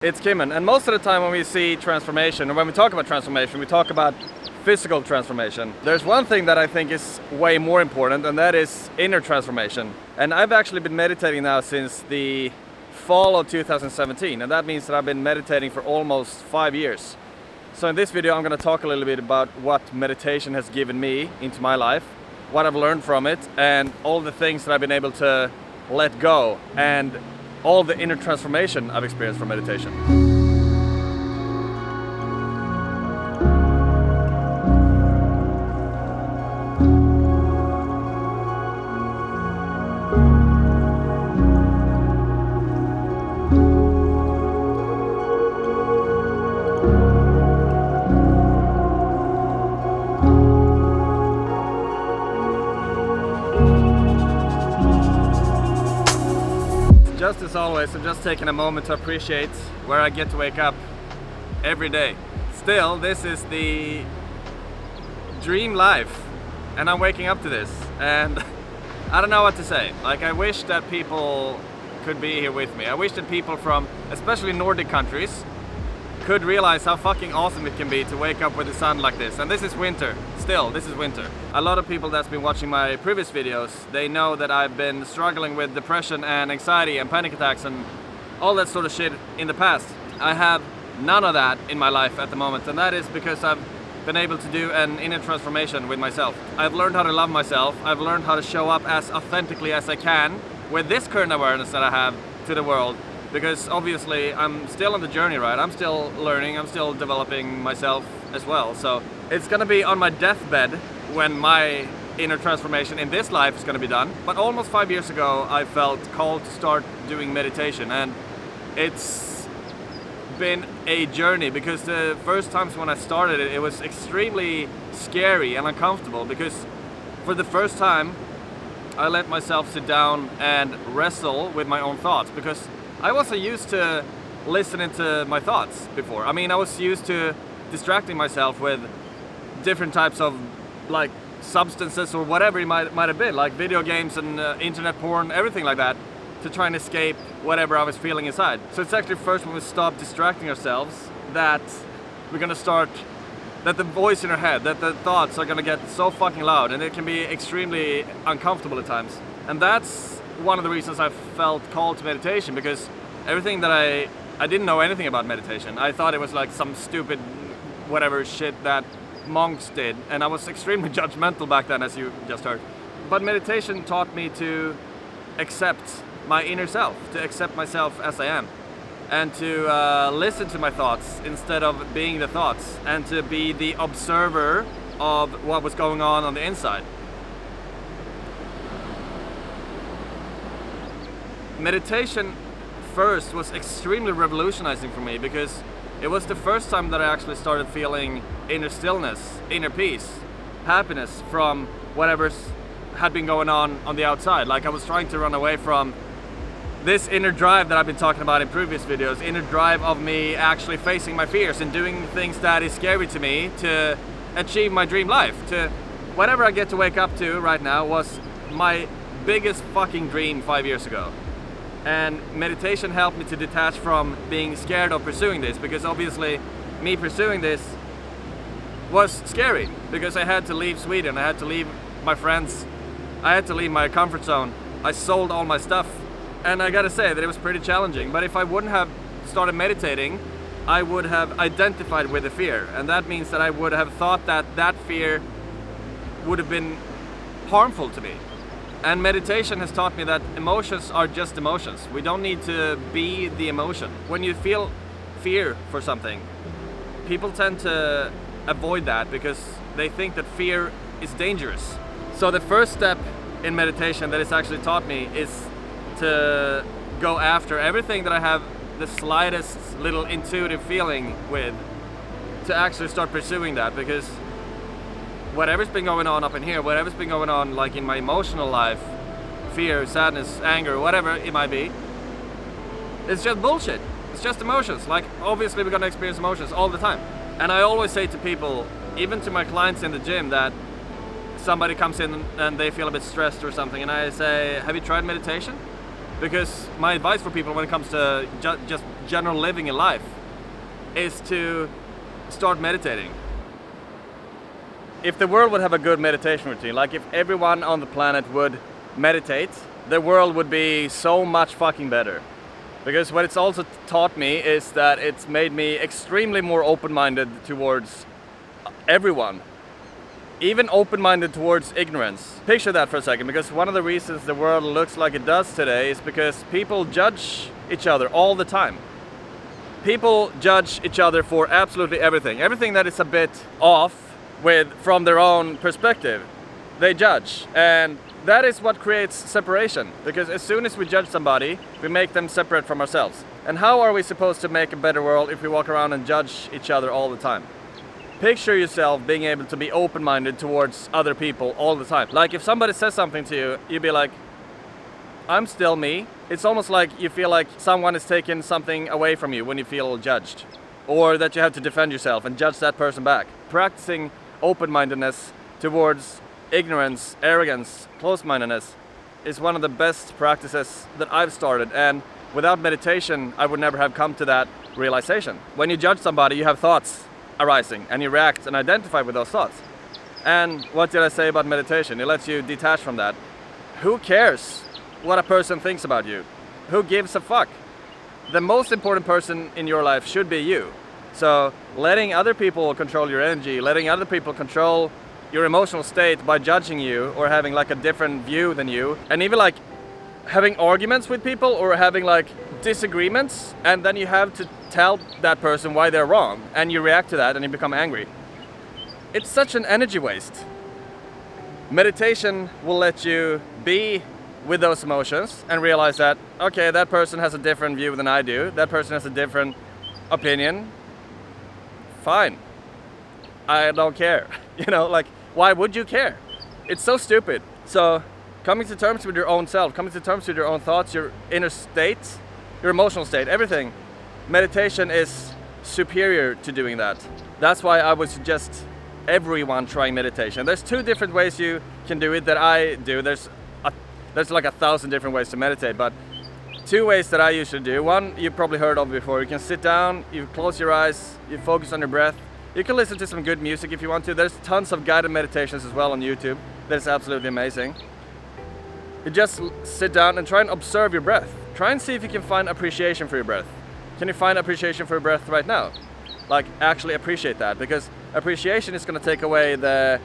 It's Kimon, and most of the time when we see transformation, or when we talk about transformation, we talk about physical transformation. There's one thing that I think is way more important, and that is inner transformation. And I've actually been meditating now since the fall of 2017, and that means that I've been meditating for almost 5 years. So in this video I'm going to talk a little bit about what meditation has given me into my life, what I've learned from it, and all the things that I've been able to let go, and all the inner transformation I've experienced from meditation. Just as always, I'm just taking a moment to appreciate where I get to wake up every day. Still, this is the dream life, and I'm waking up to this, and I don't know what to say. Like, I wish that people could be here with me. I wish that people from, especially Nordic countries, could realize how fucking awesome it can be to wake up with the sun like this. And this is winter. Still, this is winter. A lot of people that's been watching my previous videos, they know that I've been struggling with depression and anxiety and panic attacks and all that sort of shit in the past. I have none of that in my life at the moment, and that is because I've been able to do an inner transformation with myself. I've learned how to love myself. I've learned how to show up as authentically as I can with this current awareness that I have to the world. Because obviously I'm still on the journey, right? I'm still learning, I'm still developing myself as well. So it's gonna be on my deathbed when my inner transformation in this life is gonna be done. But almost 5 years ago, I felt called to start doing meditation, and it's been a journey, because the first times when I started it, it was extremely scary and uncomfortable, because for the first time, I let myself sit down and wrestle with my own thoughts, because I wasn't used to listening to my thoughts before. I mean, I was used to distracting myself with different types of like substances or whatever it might have been, like video games and internet porn, everything like that, to try and escape whatever I was feeling inside. So it's actually first when we stop distracting ourselves that we're gonna start, that the voice in our head, that the thoughts are gonna get so fucking loud, and it can be extremely uncomfortable at times. And that's one of the reasons I felt called to meditation, because everything that I didn't know anything about meditation. I thought it was like some stupid whatever shit that monks did, and I was extremely judgmental back then, as you just heard. But meditation taught me to accept my inner self, to accept myself as I am, and to listen to my thoughts instead of being the thoughts, and to be the observer of what was going on the inside. Meditation first was extremely revolutionizing for me, because it was the first time that I actually started feeling inner stillness, inner peace, happiness from whatever had been going on the outside. Like, I was trying to run away from this inner drive that I've been talking about in previous videos, inner drive of me actually facing my fears and doing things that is scary to me to achieve my dream life. To whatever I get to wake up to right now was my biggest fucking dream 5 years ago. And meditation helped me to detach from being scared of pursuing this, because obviously me pursuing this was scary, because I had to leave Sweden, I had to leave my friends, I had to leave my comfort zone. I sold all my stuff, and I gotta say that it was pretty challenging. But if I wouldn't have started meditating, I would have identified with the fear, and that means that I would have thought that that fear would have been harmful to me. And meditation has taught me that emotions are just emotions. We don't need to be the emotion. When you feel fear for something, people tend to avoid that because they think that fear is dangerous. So the first step in meditation that it's actually taught me is to go after everything that I have the slightest little intuitive feeling with, to actually start pursuing that, because whatever's been going on up in here, whatever's been going on like in my emotional life, fear, sadness, anger, whatever it might be, it's just bullshit. It's just emotions. Like, obviously we're gonna experience emotions all the time. And I always say to people, even to my clients in the gym, that somebody comes in and they feel a bit stressed or something, and I say, have you tried meditation? Because my advice for people when it comes to just general living in life is to start meditating. If the world would have a good meditation routine, like if everyone on the planet would meditate, the world would be so much fucking better. Because what it's also taught me is that it's made me extremely more open-minded towards everyone. Even open-minded towards ignorance. Picture that for a second, because one of the reasons the world looks like it does today is because people judge each other all the time. People judge each other for absolutely everything. Everything that is a bit off from their own perspective, they judge. And that is what creates separation. Because as soon as we judge somebody, we make them separate from ourselves. And how are we supposed to make a better world if we walk around and judge each other all the time? Picture yourself being able to be open-minded towards other people all the time. Like if somebody says something to you, you'd be like, I'm still me. It's almost like you feel like someone is taking something away from you when you feel judged. Or that you have to defend yourself and judge that person back. Practicing open-mindedness towards ignorance, arrogance, close-mindedness is one of the best practices that I've started. And without meditation, I would never have come to that realization. When you judge somebody, you have thoughts arising and you react and identify with those thoughts. And what did I say about meditation? It lets you detach from that. Who cares what a person thinks about you? Who gives a fuck? The most important person in your life should be you. So letting other people control your energy, letting other people control your emotional state by judging you or having like a different view than you, and even like having arguments with people or having like disagreements, and then you have to tell that person why they're wrong and you react to that and you become angry. It's such an energy waste. Meditation will let you be with those emotions and realize that, okay, that person has a different view than I do, that person has a different opinion. Fine. I don't care. You know, like, why would you care? It's so stupid. So coming to terms with your own self, coming to terms with your own thoughts, your inner state, your emotional state, everything. Meditation is superior to doing that. That's why I would suggest everyone trying meditation. There's 2 different ways you can do it that I do. There's like 1,000 different ways to meditate, but 2 ways that I usually do. One you've probably heard of before. You can sit down, you close your eyes, you focus on your breath. You can listen to some good music if you want to. There's tons of guided meditations as well on YouTube. That's absolutely amazing. You just sit down and try and observe your breath. Try and see if you can find appreciation for your breath. Can you find appreciation for your breath right now? Like, actually appreciate that, because appreciation is going to take away the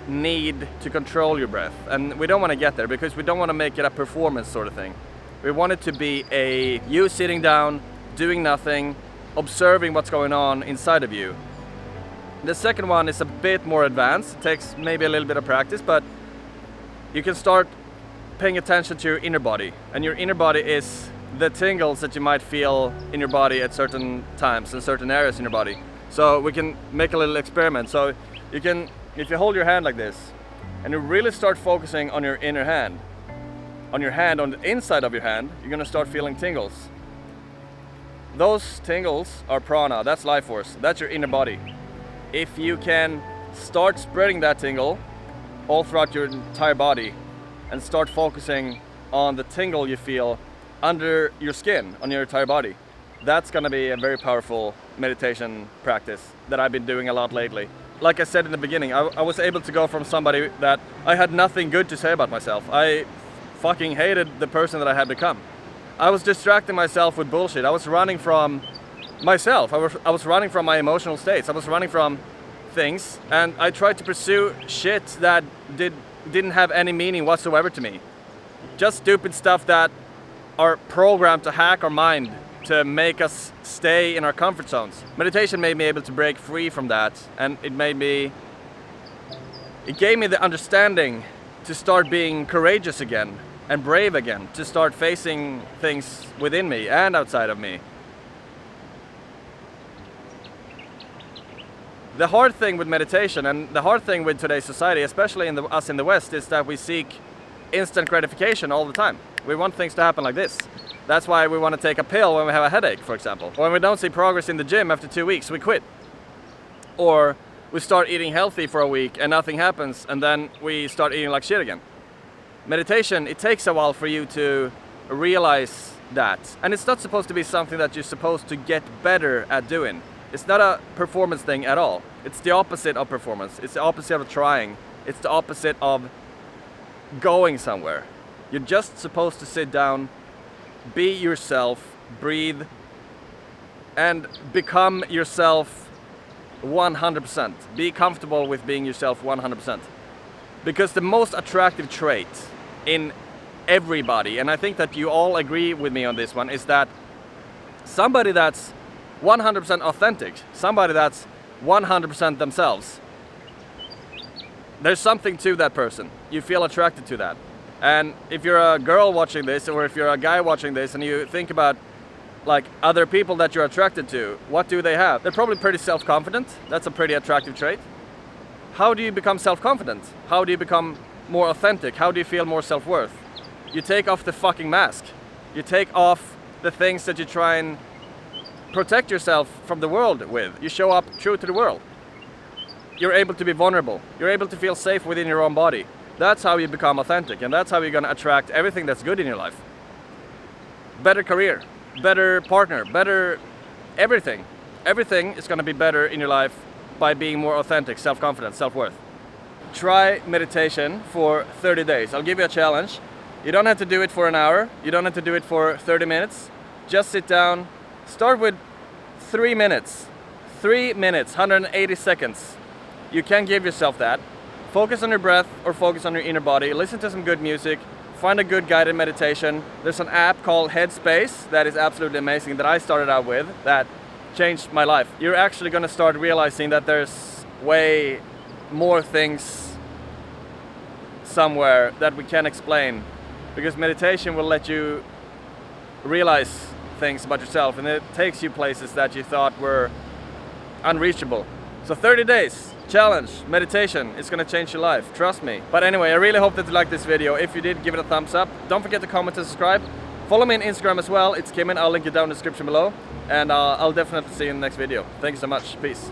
need to control your breath. And we don't want to get there because we don't want to make it a performance sort of thing. We want it to be you sitting down, doing nothing, observing what's going on inside of you. The second one is a bit more advanced. It takes maybe a little bit of practice, but you can start paying attention to your inner body. And your inner body is the tingles that you might feel in your body at certain times in certain areas in your body. So we can make a little experiment. So you can, if you hold your hand like this and you really start focusing on your inner hand, on the inside of your hand, you're gonna start feeling tingles. Those tingles are prana, that's life force, that's your inner body. If you can start spreading that tingle all throughout your entire body and start focusing on the tingle you feel under your skin, on your entire body, that's gonna be a very powerful meditation practice that I've been doing a lot lately. Like I said in the beginning, I was able to go from somebody that I had nothing good to say about myself. I fucking hated the person that I had become. I was distracting myself with bullshit. I was running from myself. I was running from my emotional states. I was running from things, and I tried to pursue shit that didn't have any meaning whatsoever to me. Just stupid stuff that are programmed to hack our mind, to make us stay in our comfort zones. Meditation made me able to break free from that, and it gave me the understanding to start being courageous again and brave again, to start facing things within me and outside of me. The hard thing with meditation and the hard thing with today's society, especially us in the West, is that we seek instant gratification all the time. We want things to happen like this. That's why we want to take a pill when we have a headache, for example. Or when we don't see progress in the gym after 2 weeks, we quit. Or we start eating healthy for a week and nothing happens, and then we start eating like shit again. Meditation, it takes a while for you to realize that. And it's not supposed to be something that you're supposed to get better at doing. It's not a performance thing at all. It's the opposite of performance. It's the opposite of trying. It's the opposite of going somewhere. You're just supposed to sit down, be yourself, breathe, and become yourself 100%. Be comfortable with being yourself 100%. Because the most attractive trait in everybody, and I think that you all agree with me on this one, is that somebody that's 100% authentic, somebody that's 100% themselves, there's something to that person. You feel attracted to that. And if you're a girl watching this, or if you're a guy watching this, and you think about like other people that you're attracted to, what do they have? They're probably pretty self-confident. That's a pretty attractive trait. How do you become self-confident? How do you become more authentic? How do you feel more self-worth? You take off the fucking mask. You take off the things that you try and protect yourself from the world with. You show up true to the world. You're able to be vulnerable. You're able to feel safe within your own body. That's how you become authentic, and that's how you're gonna attract everything that's good in your life. Better career, better partner, better everything. Everything is gonna be better in your life by being more authentic, self-confident, self-worth. Try meditation for 30 days. I'll give you a challenge. You don't have to do it for an hour. You don't have to do it for 30 minutes. Just sit down. Start with 3 minutes. 3 minutes, 180 seconds. You can give yourself that. Focus on your breath or focus on your inner body. Listen to some good music. Find a good guided meditation. There's an app called Headspace that is absolutely amazing that I started out with that changed my life. You're actually going to start realizing that there's way more things somewhere that we can't explain, because meditation will let you realize things about yourself, and it takes you places that you thought were unreachable. So 30 days challenge, meditation, it's gonna change your life, trust me. But anyway, I really hope that you liked this video. If you did, give it a thumbs up. Don't forget to comment and subscribe. Follow me on Instagram as well, it's Kimin. I'll link it down in the description below, and I'll definitely see you in the next video. Thank you so much, peace.